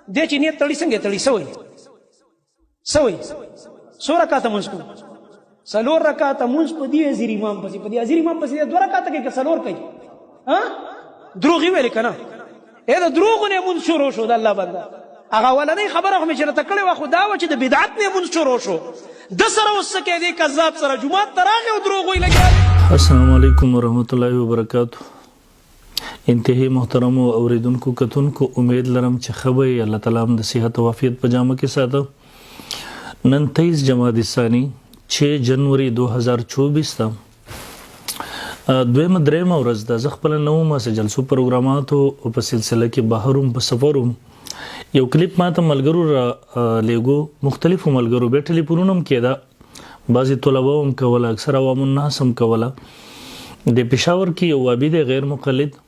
دې چې نیت تړي څنګه تړي سوي څو رکعاته مونځ کوو 4 رکعاته مونځ په دې حاضر امام پسې په دې حاضر امام پسې 2 رکعاته کوي که 4 کوي دروغ یې ویل کنه دا دروغ نه مونږ شروع شو د الله بنده هغه ولنې خبره خو مې چېرته کړې وه خو دا وه چې د بدعت نه مونږ شروع شو د سره اوس څه کوې دې کذاب سره جومات ته راغی او دروغ وی لګیا السلام علیکم ورحمۃ اللہ وبرکاتہ انتہائی محترم اوریدونکو کتونکو امید لرم چې خبر الله تعالی هم د صحت او عافیت په جامه کې ساته نن 23 جمادی الثانی 6 جنوری 2024 ته دویمه درېمه ورځ ده زه خپله نومه څه جلسو پروګراماتو په سلسله کې بهر په سفر یو کلیپ ماته ملګرو را لیږو مختلفو ملګرو بیا ټلیفونونه هم کېده بعضې طلبه هم کوله اکثر عوام الناس هم کوله د پېښور کې یو وابي دی غیر مقلد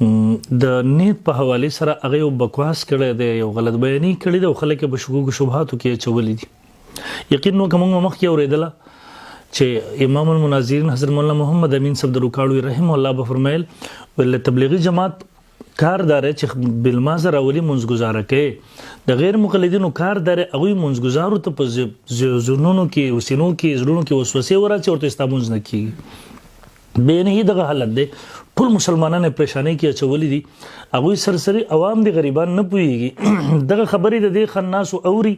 د نیت په حوالې سره هغه یو بکواس کړی دی یو غلط بیاني کړې ده او خلک یې په شکوک شبهاتو کې اچولي دي یقین نو که موږ مخکې اورېدله چې امام المناظرین حضرت مولانا محمد امین صاحب د روکاړوي رحم الله به فرمایل ول تبلیغي جماعت کار دار چې بالمازه راولي منځګزاره کوي د غیر مقلدینو کار دار هغوی منځګزارو ته په ذهنونو کې وسینو کې زړونو کې وسوسې ورچې ورته ستا مونځ نه کېږي بېنهي دغه حالت دی ټول مسلمانان پریشانۍ کې اچولي دي هغوی سرسري عوام دي غریبان نه پوهېږي دغه خبرې د دې خناسو اوري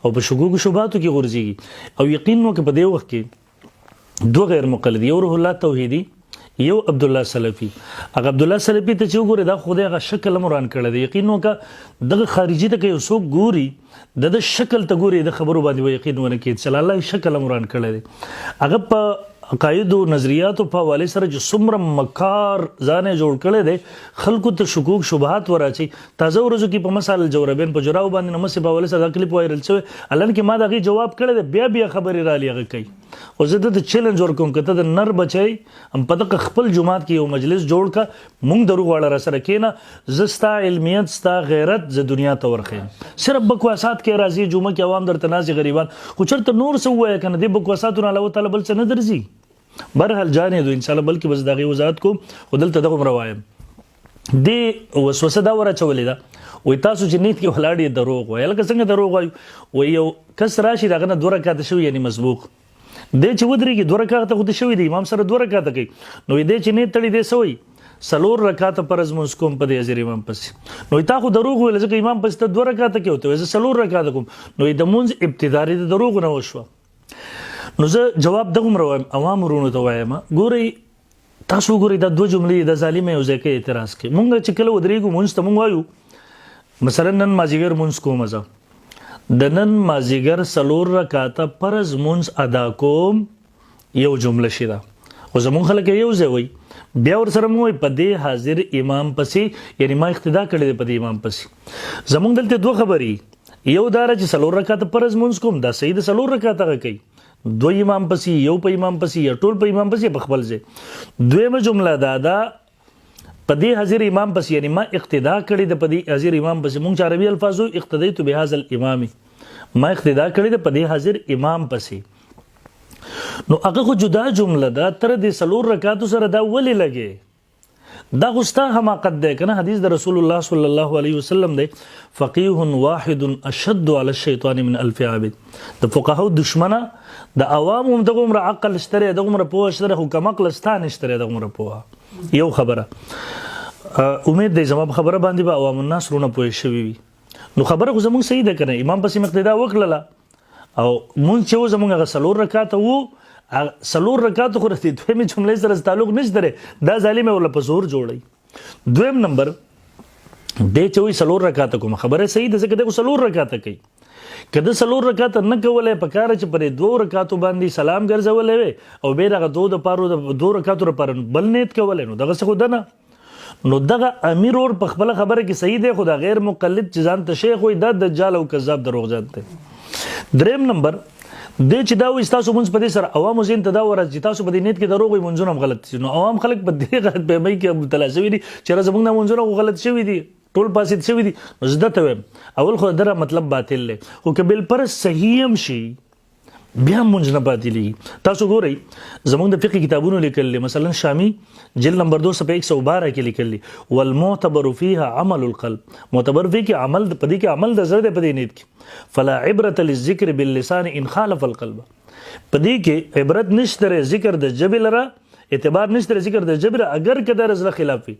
او په شکوکو شبهاتو کې غورځېږي او یقین نو که په دې وخت کې دوه غیر مقلد یو روح الله توحیدي یو عبدالله سلفي هغه عبدالله سلفي ته چې وګورې دا خدای هغه شکل هم وران کړی دی یقین نو که دغه خارجي ته که یو څوک ګوري د شکل ته ګوري د خبرو باندې به یقین ونه کړي چې الله شکل هم وران کړی دی هغه په عقایدو نظریاتو په حوالې سره چې څومره مکار ځان یې جوړ کړی دی خلکو ته شکوک شبهات ورأچي تازه ورځو کې په مثال الجوربین په جراو باندې نمسې په حوالې سره دا کلیپ وایرل شوی الان کې ما د هغې جواب کړی دی بیا خبرې رالي هغه کوي او زه د چیلنج ورکوم که ته د نر بچی هم په دغه خپل جومات کې یو مجلس جوړ که مونږ دروغ واړه راسره کښېنه زه ستا علمیت ستا غیرت زه دنیا ته ورښیم صرف بکواسات کې راځي جمعه کې عوام درته ناځي غریبان خو چېرته نور څه ووایه که نه دې بکواساتو نه علاوه تعالی بل څه نه درځي برحال جانې دو انشاءالله بلکې بس د هغې وضاحت کوم خو دلته دغه هم روایم دې وسوسه دا ور اچولې ده وایي تاسو چې نیت کې ولاړ یې دروغ وایي هلکه څنګه دروغ وایو وایي یو کس راشي د هغه نه 2 رکعاته شوي یعنې مسبوق دی چې ودرېږي 2 رکعاته خو د شوي دی امام سره 2 رکعاته کوي نو دی چې نیت تړي دی څه وایي 4 رکعاته فرض مونځ کوم په دې حاضر امام پسې نو تا خو دروغ ویل ځکه امام پسې ته 2 رکعاته کوي ته وایي زه 4 رکعاته کوم نو د مونځ ابتداري د دروغ نه وشوه نو زه جواب دغه هم راوایم عوام ورونو ته وایم ګورئ تاسو وګورئ دا 2 جملې د ظالم یو ځای کې اعتراض کوي مونږ چې کله ودرېږو مونځ ته مونږ وایو مثلا نن مازدیګر مونځ کوم زه د نن مازدیګر 4 رکعاته فرض مونځ ادا کوم یو جمله شي ده خو زمونږ خلک یو ځای وایي بیا ورسره مو وایي په دې حاضر امام پسې یعنې ما اقتدا کړی دی په دې امام پسې زمونږ دلته 2 خبرې یو دا چې 4 رکعاته فرض مونځ کوم دا صحیح د 4 رکعاته هغه کوي 2 امام پسې یو په امام پسې یا ټول په امام پسې په خپل ځای دویمه جمله دا ده په دې حاضر امام پسې یعنې ما اقتدا کړې ده په دې حاضر امام پسې مونږ چې عربي الفاظو اقتدیتو بهذا الامام ما اقتدا کړې ده په دې حاضر امام پسې نو هغه خو جدا جمله ده تر دې 4 رکعاتو سره دا ولې لګې دا خو ستا حماقت دی که نه حدیث د رسول الله صلی الله علیه وسلم دی فقیه واحد اشد علی الشیطان من 1000 عابد د فقهاو دشمنه د عوامو هم دغه عمره عقل شته دی دغه عمره پوهه شته دی خو کم عقله ستا نشته دی دغه عمره پوهه یو خبره امید دی زما په خبره باندې به عوام الناس رونه پوه شوي وي نو خبره خو زمونږ صحیح ده که نه امام پسې اقتدا وکړله او مونږ چې و زمونږ هغه 4 رکعاته وو 4 رکعاتو خو د دویمې جملې سره تعلق نشته دی دا ظالم یې ورله په زور جوړوي دویم نمبر دی چې وایي 4 رکعاته کوم خبره صحیح ده ځکه دی خو 4 رکعاته کوي که د 4 رکعاته نه کولی پکاره چې پر 2 رکعاتو باندې سلام ګرځولی وی او بیا دغه 2 رکعاتو لپاره بل نیت کولی نو دغسې خو ده نه نو دغه امیر اور په خپله خبره کې صحیح دی خو دا غیر مقلد چې ځان ته شیخ وایي دا دجال او کذاب دروغجن دی دریم نمبر دی چې دا وایي ستاسو مونځ په دې سره عوامو ذهن ته دا ورځي چې تاسو په دې نیت کې دروغ وایي مونځونه هم غلط دي نو عوام خلک په دې غلط فهمۍ کې مبتلا شوي دي چې یاره زموږ نه مونځونه خو غلط شوي دي ټول فاسد شوي دي نو زه درته وایم اول خو دره مطلب باطل دی خو که بالفرض صحیح هم شي بیا مونږ نه باطلېږي. تاسو ګورئ زموږ د فقه کتابونو لیکلي مثلا شامی جلد نمبر 2 صفحه 112 کې لیکلي والمعتبر فيها عمل القلب، معتبر فيه کې عمل پدې کې عمل د زړه په دې نیت کې فلا عبرة للذکر باللسان ان خالف القلب، پدې کې عبرت نشته ذکر د جبل را اعتبار نشته ذکر د جبر اگر کده رزله خلاف وي.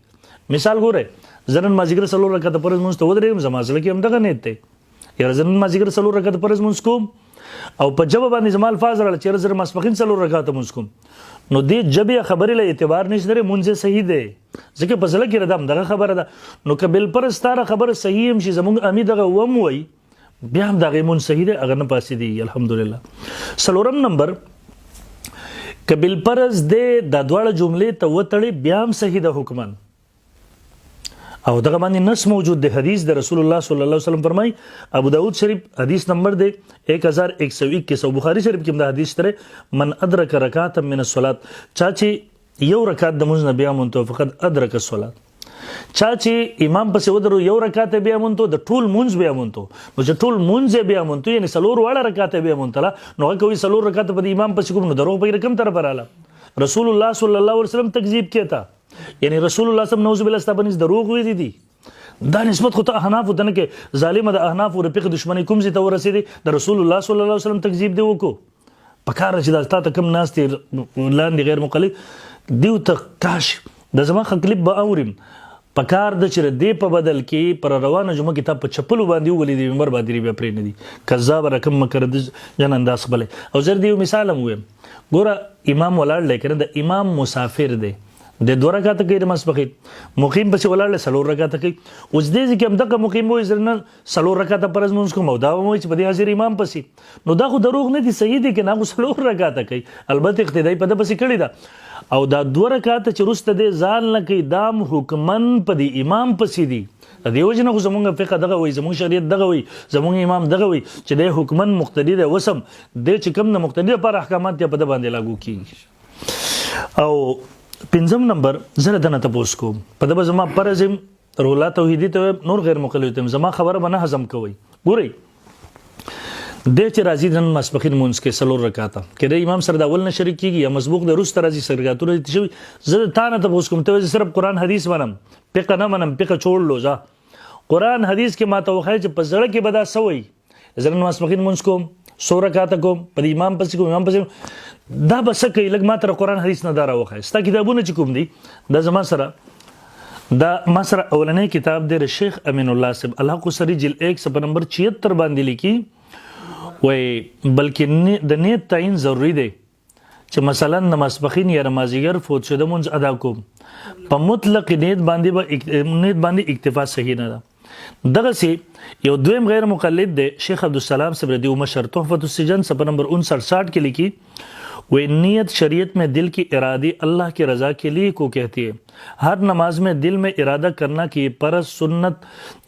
مثال ګورئ زرن ما ذکر سلو رکعت پرز مونږ ته ودرېږم زما زړه کې هم دغه نیت دی یا زرن ما ذکر سلو رکعت پرز مونږ کوم او په جواب باندې زما الفاظ راړل چې زر مسبقین سلو رکعت مونږ کوم نو دې جبې خبرې له اعتبار نشته مونږه صحیح دی ځکه په ځل کې ردم دغه خبره ده نو کبل پر ستاره خبره صحیح هم شي زمونږ امید دغه وم وای بیا هم دغه مون صحیح دی اگر نه پاسې دی الحمدلله. سلورم نمبر کبل پرز دې د دواړه جملې ته وتړي بیا هم صحیح ده حکمان او دغه باندې نص موجود دی حدیث د رسول الله صلی الله علیه وسلم فرمای ابو داود شریف حدیث نمبر دی 1121 بخاری شریف کې دا حدیث تر من ادرک رکعتا من الصلاه چا چې یو رکعت د مونږ نه بیا مونږ فقط ادرک الصلاه چا چې امام پسې ودرو یو رکعت بیا مونږ د ټول مونږ بیا مونږ نو چې ټول مونږ بیا مونږ یعنی سلور واړه رکعت بیا مونږ نو کوي سلور رکعت په امام پسې کوم نو درو په رقم تر پراله رسول الله صلی الله علیه وسلم تکذیب کیتا یعنی رسول الله صلی الله علیه وسلم استبنس دروغ وی دي دا نسبت خو ته احناف ودنه کې ظالم د احناف او رفیق دشمنی کوم زی ته ورسېدي د رسول الله صلی الله علیه وسلم تکذیب دی وکړو پکار چې دا ته کم ناس ته لاندې غیر مقلد دیو ته کاش د زما خپل به اورم پکار د چر دی په بدل کې پر روانه جمعه کتاب په چپلو باندې ولې دی عمر باندې بیا پرې نه دي کذاب رقم مکر د جن انداز بل او زر دیو مثال هم ویم ګوره امام ولاړ لیکنه د امام مسافر دی د دوه رکعات کې مسبقین مقیم پسې ولاړ سلور رکعات کې اوس دې کې هم دغه مقیم وای زرنه سلور رکعات پرز مونږ کوم دا وای چې په دې حاضر امام پسې نو دا خو دروغ نه دي صحیح دي کې نه سلور رکعات کوي البته اقتدای په د پسې کړی دا او دا دوه رکعات چې رسته دې ځان نه کوي دام حکمن په دې امام پسې دي د یو جن خو زمونږ فقه دغه وای زمونږ شریعت دغه وای زمونږ امام دغه وای چې د حکمن مقتدی دی وسم د چې کوم نه مقتدی پر احکامات په د باندې لاګو کیږي. او پنځم نمبر زره دنه تاسو کوم په دغه زما پرزم رولا توحیدی ته نور غیر مقلد ته زما خبره بنه هضم کوي ګورئ د چې راځي د مسبقین مونږ کې سلور رکعاته کله امام سره د اول نه شریک کیږي یا مسبوق د روس راځي سرګاتونه دي شوی زه تا نه تاسو کوم ته صرف قران حدیث منم پکې نه منم پکې چوړ لوزا قران حدیث کې ماته وخی چې په زړه کې بدا سوی زرن مسبقین مونږ کوم 100 رکعاته کوم په امام پسې کوم امام پسې دا بس کوي لګ ماته قرآن حدیث نه دارا وخه ستا کتابونه چې کوم دي دا زما سره اولنې کتاب دی شیخ امین الله صاحب الله کو سری جل 1 صفحه نمبر 76 باندې لیکي وای بلکې د نیت تعین ضروری دی چې مثلا نمازپخین یا نمازیګر فوت شوه مونږ ادا کوم په مطلق نیت باندې اکتفا صحیح نه ده. دغه سي یو دویم غیر مقلد دی شیخ عبدالسلام صاحب رضی الله مشر تحفۃ السجن صفحه نمبر 59 के लिखी वो नियत शरीयत में दिल की इरादी अल्लाह की रज़ा के लिए को कहती है. हर नमाज में दिल में इरादा करना कि परज सुन्नत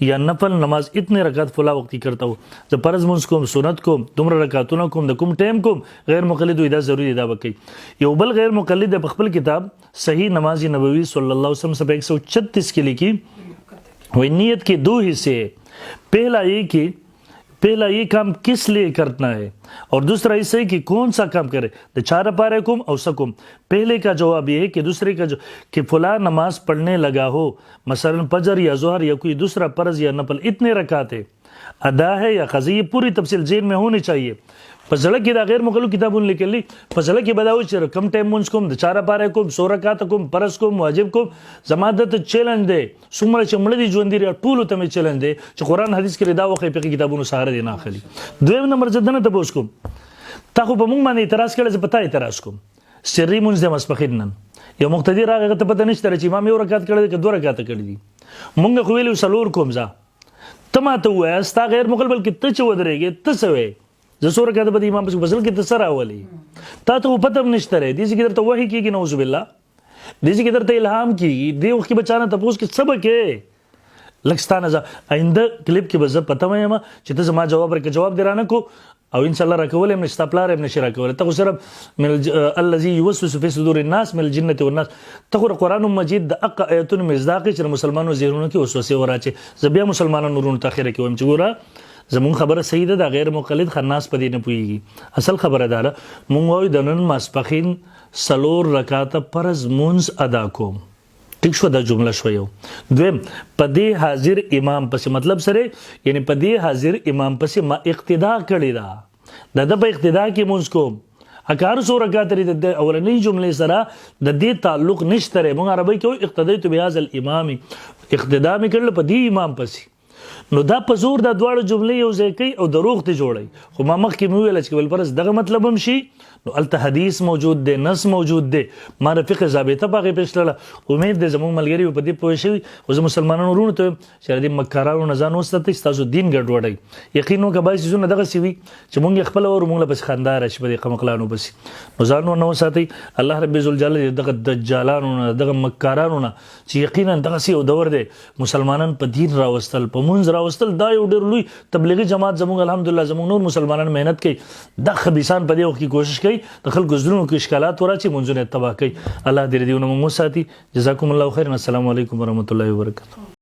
या नफल नमाज इतने रकात फला वक्ती करता हो जब परज मुंस को सुन्नत को तुमरा रकातुना को दकुम टाइम को गैर मुक़ल्लिद इदा ज़रूरी इदा वकी यो बल गैर मुक़ल्लिद बखबल किताब सही नमाज नबवी सल्लल्लाहु अलैहि वसल्लम से 136 के लिखी वो नियत के दो हिस्से है पहला ये काम किस लिए करना है और दूसरा इससे कि कौन सा काम करे द चार पारे कुम औसकुम. पहले का जवाब ये है कि दूसरे का कि फला नमाज पढ़ने लगा हो मसलन फजर या जोहर या कोई दूसरा फर्ज या नफल इतने रकात है अदा है या क़ज़ा ये पूरी तफसील जेन में होनी चाहिए. पसला की गैर मुक़ल्लिद किताबुन लिखली पसला की बदाओ चर कम टाइम मुंस कोम चारा पारे कोम 100 रकात कोम परस कोम वाजिब कोम जमादत चैलेंज दे सुमर चमड़ी जोंदी टूल तमे चैलेंज दे च कुरान हदीस के दावा खै पे किताबुन सहारा देना खली दोम नंबर जदन तबोस कोम ताखो बमुंग माने इतराज कले से पता इतराज कोम سری منځ د مسبقین نن یو مقتدی راغه ته پته نشته چې امام یو رکعت کړی که 2 رکعت کړی دي مونږ خو ویلو سلور کوم ځا ته ماته وای استا غیر مقبل کې ته چ ودرېږي ته سوې ز 100 رکعت به امام په فضل کې ته سره اولی تا ته پته نشته ری دې چې درته وحی کیږي نعوذ بالله دې چې درته الهام کیږي دې وخت بچانه تاسو کې سبق کې لکستانه ځه آینده کلیپ کې به پته وایم چې ته ما جواب ورکړه جواب درانه کو او ان شاء الله راکول هم نشتا پلار هم نشي راکول ته صرف من الذي يوسوس في صدور الناس من الجنه والناس ته قرآن مجید د اق ایتون مصداق چې مسلمانانو زیرونو کې وسوسه وراچه زبیا مسلمانانو نورونو تاخيره کې ويم چې ګوره زمون خبره صحیح ده دا غیر مقلد خناس پدې نه پويږي اصل خبره ده مونږ وایو د نن ماسپخین سلور رکعاته فرض مونز ادا کوم ٹھیک شو دا جمله شو یو دویم پدې حاضر امام پسې مطلب سره یعنی پدې حاضر امام پسې ما اقتدا کړی دا د په اقتدا کې مونږ کوم اکار سو رکعات لري د اولنۍ جملې سره د دې تعلق نشته مونږ عربی کې اقتدیت بهذا الامام اقتدا مې کړل په دې امام پسې نو دا په زور دا دواړه جملې یو ځای کوي او دروغ ته جوړي خو ما مخکې مې ویل چې بل پرس دغه مطلب هم شي نو الته حدیث موجود دی نص موجود دی ما د فقه ضابطه په هغې پیش کړله امید دی زموږ ملګري په دې پوه شوي خو زه مسلمانانو ورونو ته چې د دې مکارانو نه ځان وساتئ ستاسو دین ګډوډوي یقین وکړه بعضې څیزونه دغسې وي چې مونږ یې خپله ور مونږ له پسې خندا راشي په دې قمقلانو پسې نو ځان ونه وساتئ الله رب ذوالجلاله دغه دجالانو نه دغه مکارانو نه چې یقینا دغسې یو دور دی مسلمانان په دین راوستل په مونځ راوستل دا یو ډېر لوی تبلیغي جماعت زموږ الحمدلله زموږ نور مسلمانان محنت کوي دا خبیثان په دې وخت کې کوشش کوي د خلکو زړونو کې اشکالات ورچي منځونه تباه کوي الله دې دې ونه مو ساتي جزاکم الله خیر السلام علیکم ورحمت الله وبرکاته